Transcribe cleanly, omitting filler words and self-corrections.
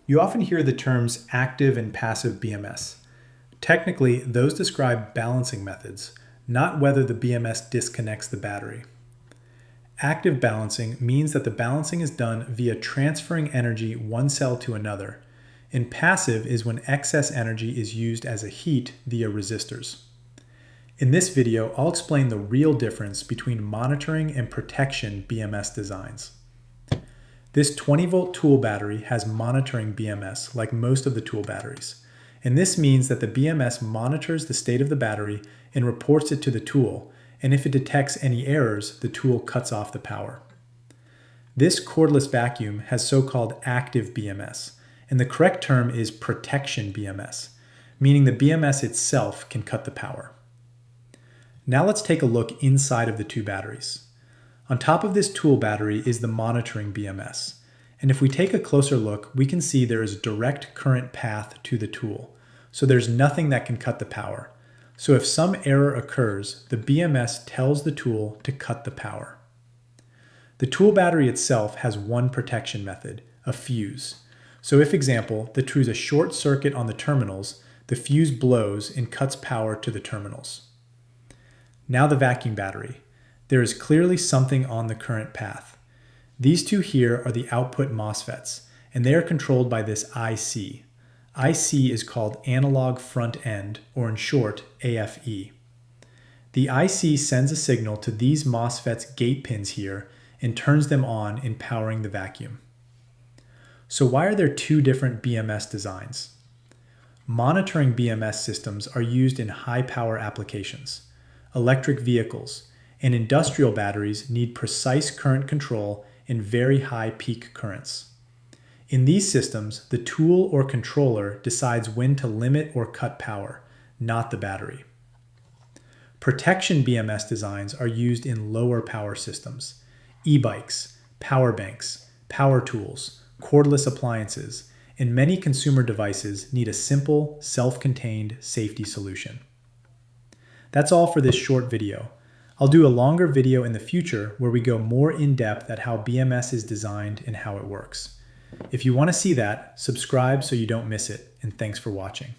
You often hear the terms active and passive BMS. Technically, those describe balancing methods, not whether the BMS disconnects the battery. Active balancing means that the balancing is done via transferring energy one cell to another, and passive is when excess energy is used as a heat via resistors. In this video, I'll explain the real difference between monitoring and protection BMS designs. This 20-volt tool battery has monitoring BMS like most of the tool batteries, and this means that the BMS monitors the state of the battery and reports it to the tool, and if it detects any errors, the tool cuts off the power. This cordless vacuum has so-called active BMS, and the correct term is protection BMS, meaning the BMS itself can cut the power. Now let's take a look inside of the two batteries. On top of this tool battery is the monitoring BMS, and if we take a closer look, we can see there is a direct current path to the tool, so there's nothing that can cut the power. So if some error occurs, the BMS tells the tool to cut the power. The tool battery itself has one protection method, a fuse. So if, example, there is a short circuit on the terminals, the fuse blows and cuts power to the terminals. Now the vacuum battery. There is clearly something on the current path. These two here are the output MOSFETs, and they are controlled by this IC. IC is called analog front end, or in short, AFE. The IC sends a signal to these MOSFETs gate pins here and turns them on, empowering the vacuum. So why are there two different BMS designs? Monitoring BMS systems are used in high power applications. Electric vehicles and industrial batteries need precise current control and very high peak currents. In these systems, the tool or controller decides when to limit or cut power, not the battery. Protection BMS designs are used in lower power systems. E-bikes, power banks, power tools, cordless appliances, and many consumer devices need a simple, self-contained safety solution. That's all for this short video. I'll do a longer video in the future where we go more in depth at how BMS is designed and how it works. If you want to see that, subscribe so you don't miss it, and thanks for watching.